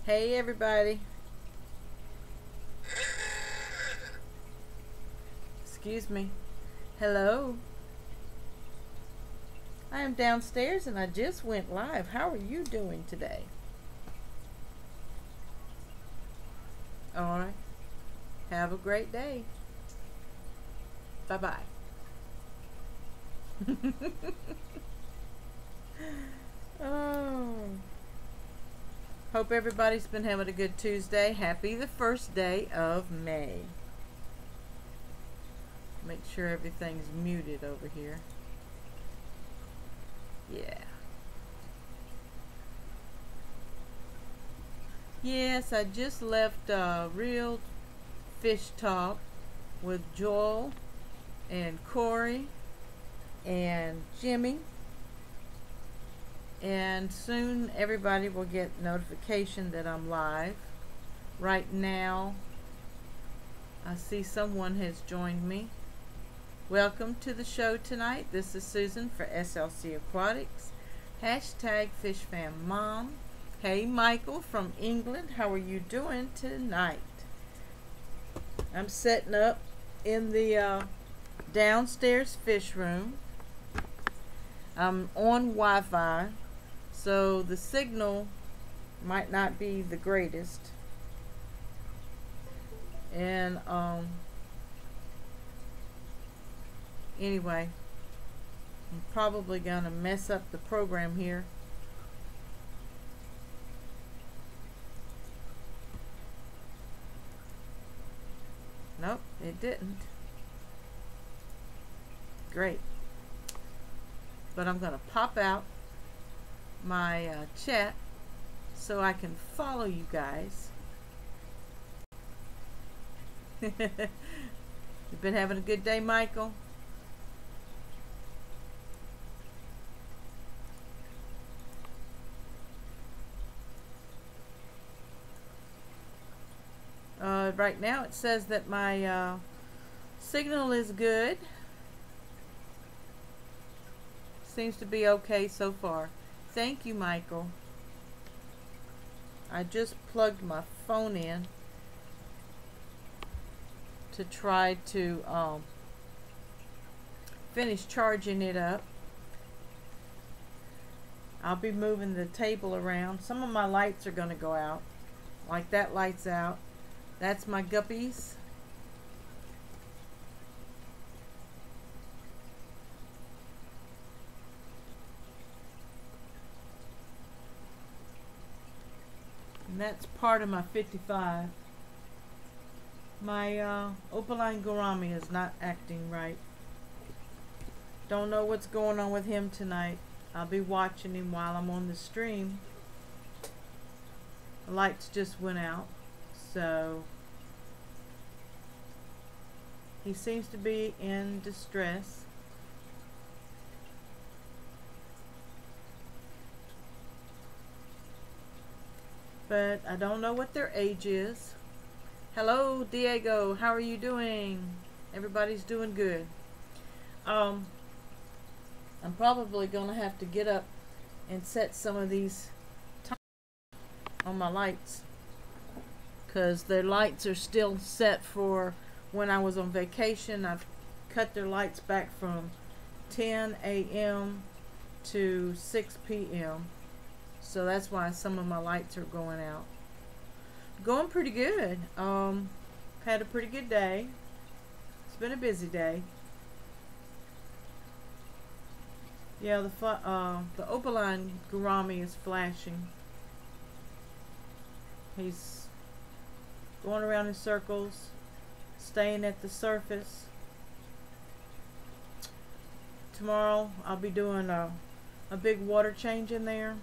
Hey everybody. Excuse me. Hello. I am downstairs and I just went live. How are you doing today? Alright. Have a great day. Bye-bye. Oh. Hope everybody's been having a good Tuesday. Happy the first day of May. Make sure everything's muted over here. Yeah. Yes, I just left Real Fish Talk with Joel and Corey and Jimmy. And soon everybody will get notification that I'm live. Right now, I see someone has joined me. Welcome to the show tonight. This is Susan for SLC Aquatics. Hashtag FISHFAM Mom. Hey Michael from England. How are you doing tonight? I'm setting up in the downstairs fish room. I'm on Wi-Fi, so the signal might not be the greatest. And anyway, I'm probably gonna mess up the program here. Nope, it didn't. Great. But I'm gonna pop out my chat so I can follow you guys. You've been having a good day, Michael? Right now it says that my signal is good. Seems to be okay so far. Thank you, Michael. I just plugged my phone in to try to finish charging it up. I'll be moving the table around. Some of my lights are going to go out. Like that light's out. That's my guppies. And that's part of my 55. My opaline gourami is not acting right. Don't know what's going on with him tonight. I'll be watching him while I'm on the stream. The lights just went out, so he seems to be in distress. But I don't know what their age is. Hello, Diego. How are you doing? Everybody's doing good. I'm probably going to have to get up and set some of these on my lights, because their lights are still set for when I was on vacation. I've cut their lights back from 10 a.m. to 6 p.m. So that's why some of my lights are going out. Going pretty good. Had a pretty good day. It's been a busy day. Yeah, the opaline gourami is flashing. He's going around in circles, staying at the surface. Tomorrow I'll be doing a big water change in there.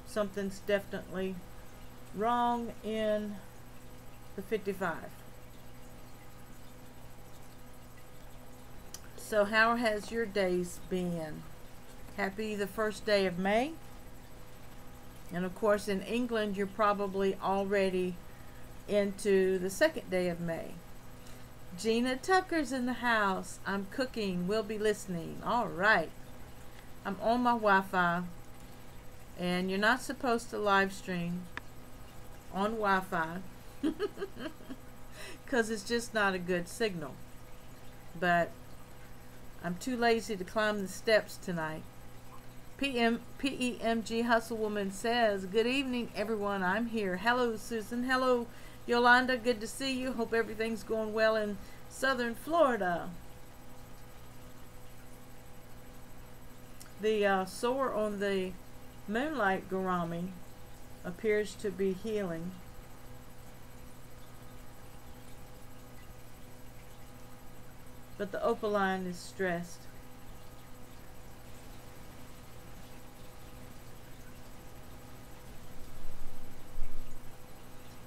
Something's definitely wrong in the 55. So how has your days been? Happy the first day of May. And of course in England you're probably already into the second day of May. Gina Tucker's in the house. I'm cooking. We'll be listening. All right. I'm on my Wi-Fi. And you're not supposed to live stream on Wi-Fi because it's just not a good signal. But I'm too lazy to climb the steps tonight. PEMG Hustle Woman says, good evening, everyone. I'm here. Hello, Susan. Hello, Yolanda. Good to see you. Hope everything's going well in Southern Florida. The sore on the moonlight gourami appears to be healing. But the opaline is stressed.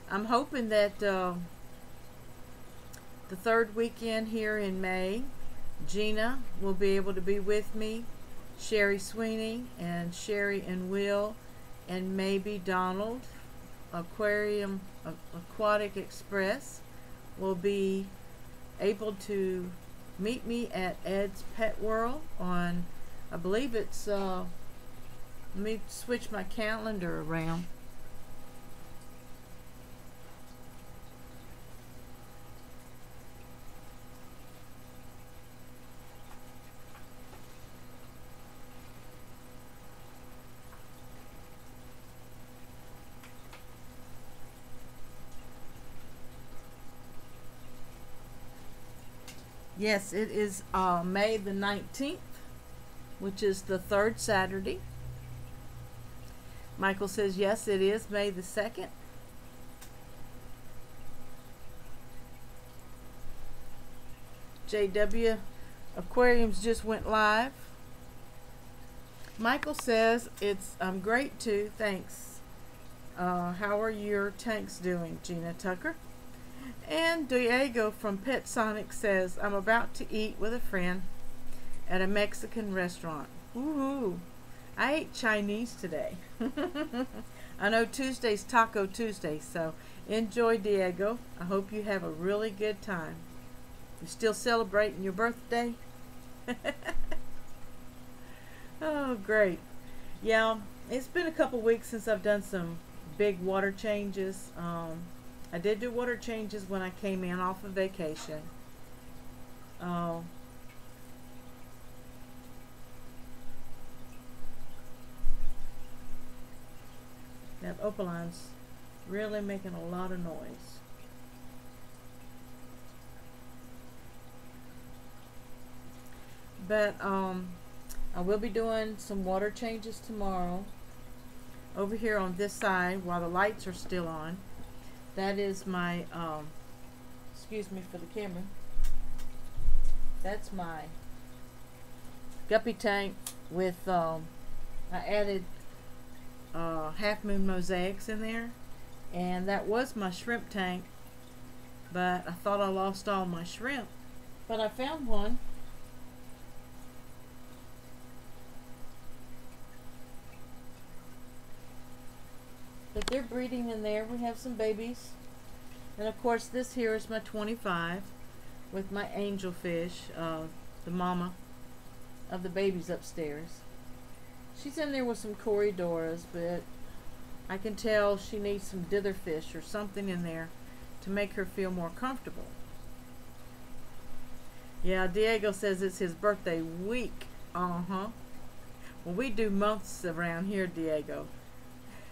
I'm hoping that the third weekend here in May, Gina will be able to be with me, Sherry Sweeney and Sherry and Will, and maybe Donald, Aquatic Express, will be able to meet me at Ed's Pet World on, I believe it's, let me switch my calendar around. Yes, it is May the 19th, which is the third Saturday. Michael says, yes, it is May the 2nd. JW Aquariums just went live. Michael says, I'm great too, thanks. How are your tanks doing, Gina Tucker? And Diego from Pet Sonic says, I'm about to eat with a friend at a Mexican restaurant. Woohoo! I ate Chinese today. I know Tuesday's Taco Tuesday, so enjoy, Diego. I hope you have a really good time. You still celebrating your birthday? Oh, great. Yeah, it's been a couple weeks since I've done some big water changes. I did do water changes when I came in off of vacation. That opaline's really making a lot of noise. But I will be doing some water changes tomorrow over here on this side while the lights are still on. That is my, excuse me for the camera, that's my guppy tank with, I added half moon mosaics in there, and that was my shrimp tank, but I thought I lost all my shrimp, but I found one. But they're breeding in there. We have some babies. And of course this here is my 25 with my angelfish, the mama of the babies upstairs. She's in there with some Corydoras, but I can tell she needs some ditherfish or something in there to make her feel more comfortable. Yeah, Diego says it's his birthday week. Well, we do months around here, Diego.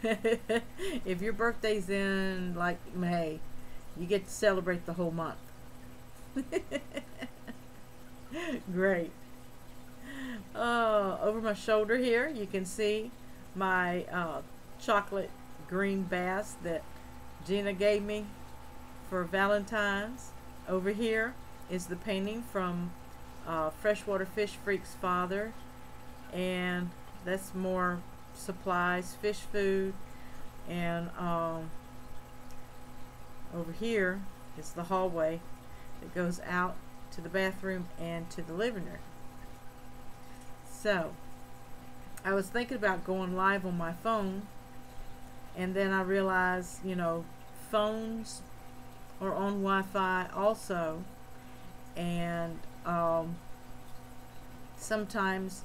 If your birthday's in like May, you get to celebrate the whole month. Great. Over my shoulder here you can see my chocolate green bass that Gina gave me for Valentine's. Over here is the painting from Freshwater Fish Freak's father, and that's more supplies, fish food, and over here is the hallway that goes out to the bathroom and to the living room. So I was thinking about going live on my phone, and then I realized, you know, phones are on Wi-Fi also, and sometimes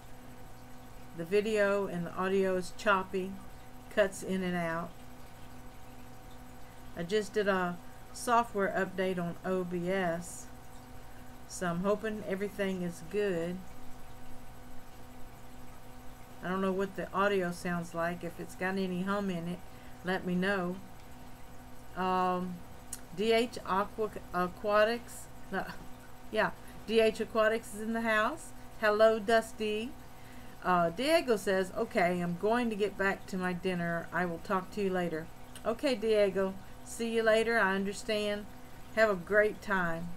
the video and the audio is choppy, cuts in and out. I just did a software update on OBS, so I'm hoping everything is good. I don't know what the audio sounds like. If it's got any hum in it, let me know. DH Aquatics, no, yeah, DH Aquatics is in the house. Hello, Dusty. Diego says, okay, I'm going to get back to my dinner. I will talk to you later. Okay, Diego, see you later. I understand. Have a great time.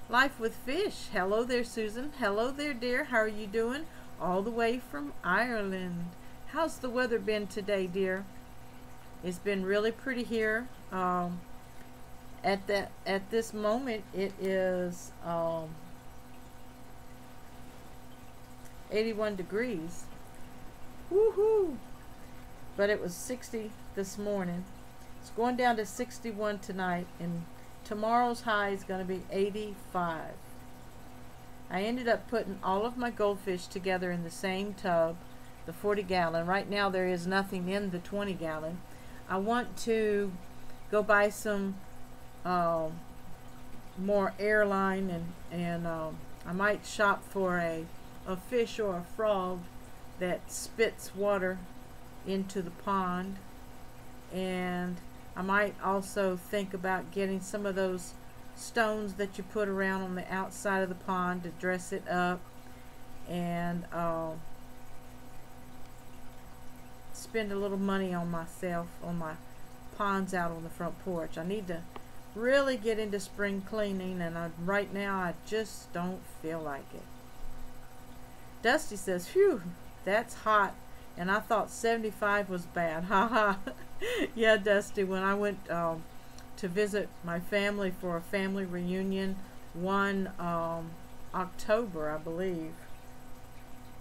Life with Fish. Hello there, Susan. Hello there, dear. How are you doing? All the way from Ireland. How's the weather been today, dear? It's been really pretty here. At this moment, it is 81 degrees. Woohoo! But it was 60 this morning. It's going down to 61 tonight, and tomorrow's high is going to be 85. I ended up putting all of my goldfish together in the same tub, the 40-gallon. Right now there is nothing in the 20-gallon. I want to go buy some more airline, and I might shop for a fish or a frog that spits water into the pond, and I might also think about getting some of those stones that you put around on the outside of the pond to dress it up, and spend a little money on myself on my ponds out on the front porch. I need to really get into spring cleaning, and right now I just don't feel like it. Dusty says, phew, that's hot, and I thought 75 was bad. Haha. Yeah, Dusty, when I went to visit my family for a family reunion one October, I believe.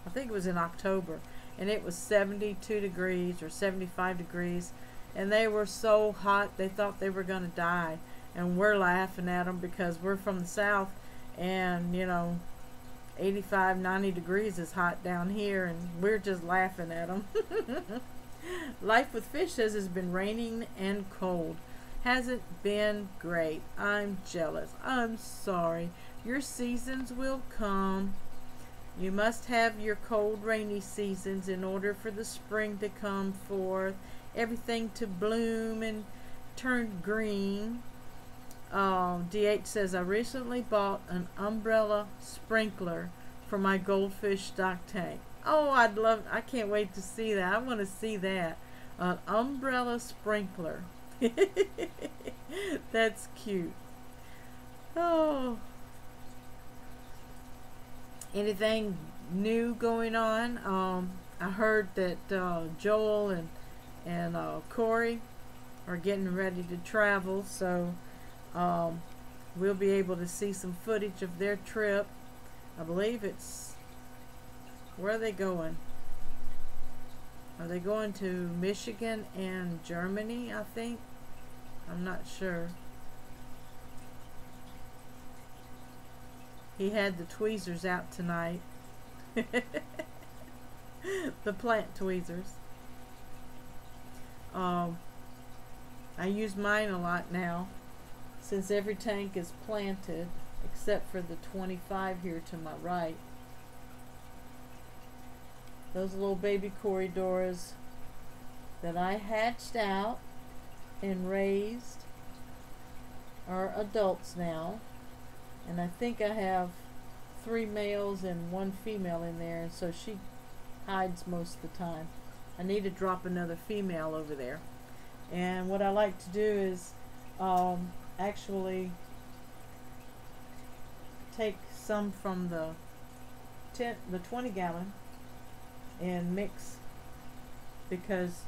I think it was in October, and it was 72 degrees or 75 degrees, and they were so hot they thought they were going to die, and we're laughing at them because we're from the south, and you know, 85, 90 degrees is hot down here, and we're just laughing at them. Life with Fish says it's been raining and cold. Hasn't been great. I'm jealous. I'm sorry. Your seasons will come. You must have your cold, rainy seasons in order for the spring to come forth, everything to bloom and turn green. DH says, I recently bought an umbrella sprinkler for my goldfish stock tank. Oh, I can't wait to see that. I want to see that. An umbrella sprinkler. That's cute. Oh. Anything new going on? I heard that Joel and Corey are getting ready to travel, so we'll be able to see some footage of their trip. I believe it's, where are they going? Are they going to Michigan and Germany, I think? I'm not sure. He had the tweezers out tonight. The plant tweezers. I use mine a lot now, since every tank is planted except for the 25 here to my right. Those little baby corridors that I hatched out and raised are adults now, and I think I have 3 males and 1 female in there, and so she hides most of the time. I need to drop another female over there. And what I like to do is actually take some from the 20 gallon and mix, because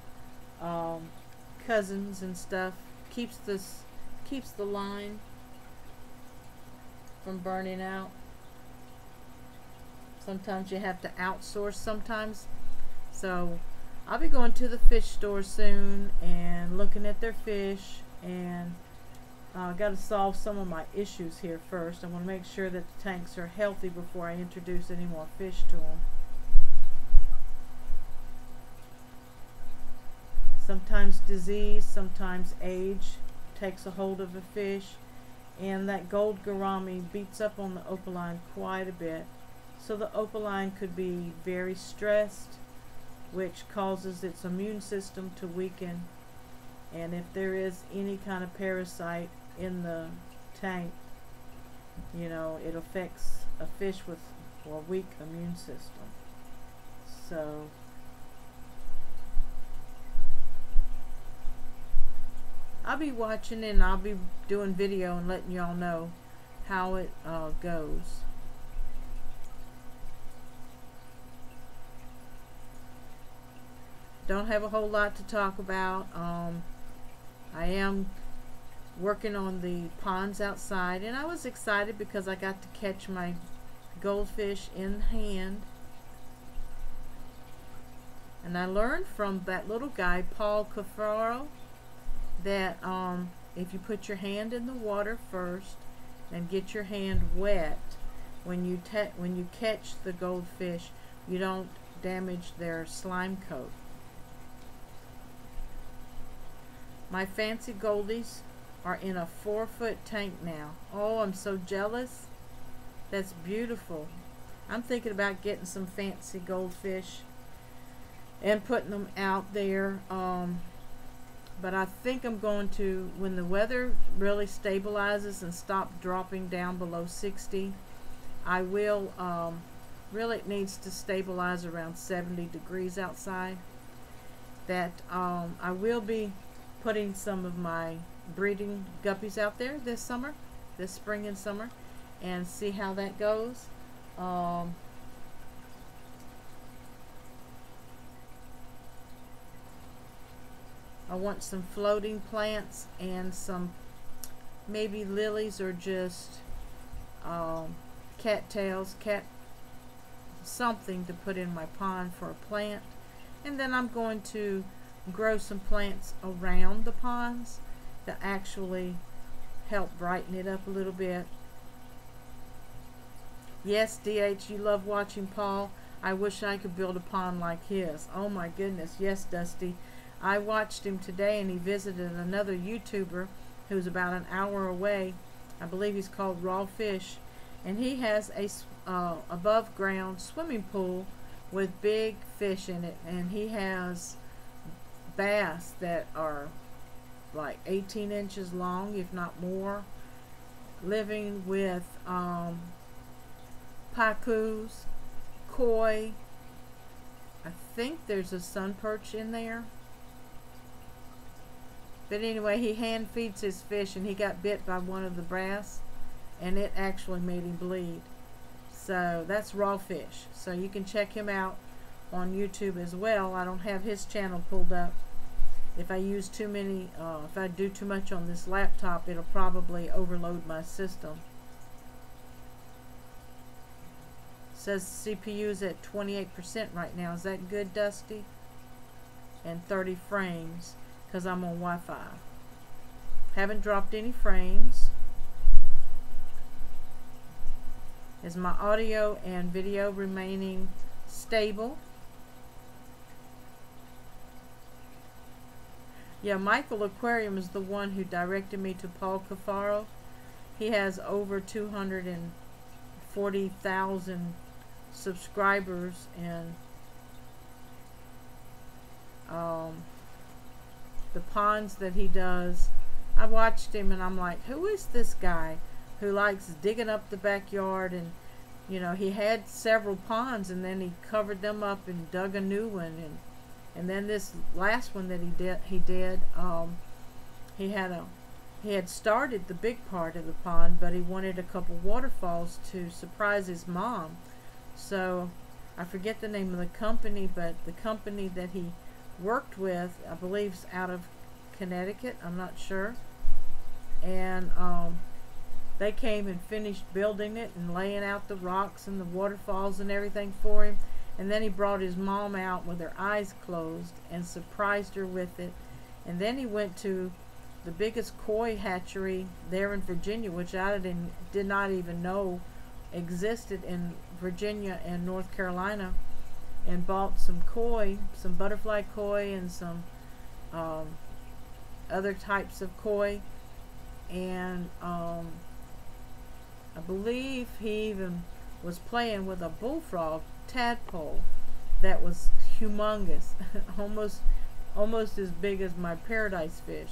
cousins and stuff keeps the line from burning out. Sometimes you have to outsource sometimes. So I'll be going to the fish store soon and looking at their fish, and got to solve some of my issues here first. I want to make sure that the tanks are healthy before I introduce any more fish to them. Sometimes disease, sometimes age takes a hold of a fish, and that gold gourami beats up on the opaline quite a bit. So the opaline could be very stressed, which causes its immune system to weaken. And if there is any kind of parasite in the tank, you know, it affects a fish with a weak immune system. So I'll be watching, and I'll be doing video and letting y'all know how it goes. Don't have a whole lot to talk about. I am working on the ponds outside, and I was excited because I got to catch my goldfish in hand. And I learned from that little guy, Paul Cafaro, that if you put your hand in the water first and get your hand wet, when you catch the goldfish, you don't damage their slime coat. My fancy goldies are in a 4-foot tank now. Oh, I'm so jealous. That's beautiful. I'm thinking about getting some fancy goldfish and putting them out there. But I think I'm going to, when the weather really stabilizes and stop dropping down below 60, I will, really it needs to stabilize around 70 degrees outside. That I will be putting some of my breeding guppies out there this spring and summer, and see how that goes. I want some floating plants and some maybe lilies, or just cattails, something to put in my pond for a plant. And then I'm going to grow some plants around the ponds to actually help brighten it up a little bit. Yes, DH, you love watching Paul. I wish I could build a pond like his. Oh my goodness, yes, Dusty. I watched him today, and he visited another YouTuber who's about an hour away. I believe he's called Raw Fish, and he has a above ground swimming pool with big fish in it, and he has bass that are like 18 inches long, if not more, living with pacus, koi. I think there's a sun perch in there. But anyway, he hand feeds his fish, and he got bit by one of the bass, and it actually made him bleed. So that's Raw Fish. So you can check him out on YouTube as well. I don't have his channel pulled up. If I use too many, if I do too much on this laptop, it'll probably overload my system. It says CPU's at 28% right now. Is that good, Dusty? And 30 frames. Because I'm on Wi-Fi. Haven't dropped any frames. Is my audio and video remaining stable? Yeah, Michael Aquarium is the one who directed me to Paul Cafaro. He has over 240,000 subscribers, and the ponds that he does, I watched him and I'm like, who is this guy who likes digging up the backyard? And you know, he had several ponds, and then he covered them up and dug a new one, and then this last one that he had started the big part of the pond, but he wanted a couple waterfalls to surprise his mom. So I forget the name of the company, but the company that he worked with, I believe, is out of Connecticut, I'm not sure, and they came and finished building it and laying out the rocks and the waterfalls and everything for him, and then he brought his mom out with her eyes closed and surprised her with it. And then he went to the biggest koi hatchery there in Virginia, which I did not even know existed in Virginia and North Carolina, and bought some koi, some butterfly koi, and some other types of koi, and I believe he even was playing with a bullfrog tadpole that was humongous, almost as big as my paradise fish.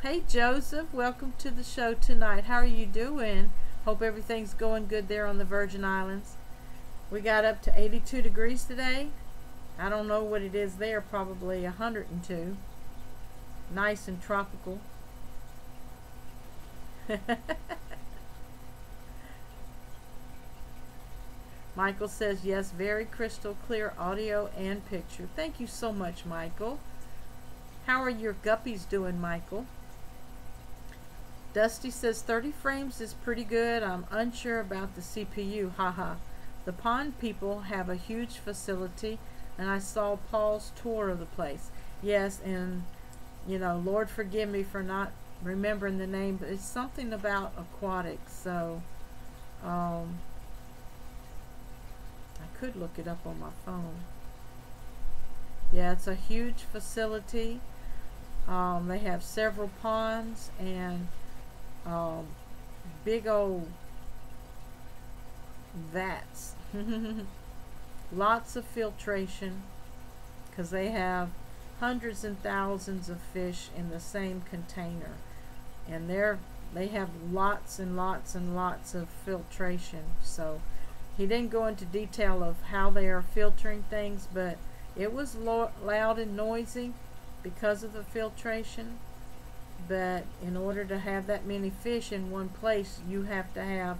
Hey Joseph, welcome to the show tonight. How are you doing? Hope everything's going good there on the Virgin Islands. We got up to 82 degrees today. I don't know what it is there, probably 102. Nice and tropical. Michael says, yes, very crystal clear audio and picture. Thank you so much, Michael. How are your guppies doing, Michael? Dusty says 30 frames is pretty good. I'm unsure about the CPU. Haha. The pond people have a huge facility, and I saw Paul's tour of the place. Yes, and you know, Lord forgive me for not remembering the name, but it's something about Aquatics. So I could look it up on my phone. Yeah, it's a huge facility. They have several ponds and big old vats. Lots of filtration, because they have hundreds and thousands of fish in the same container, and they have lots and lots and lots of filtration. So he didn't go into detail of how they are filtering things, but it was loud and noisy because of the filtration. But in order to have that many fish in one place, you have to have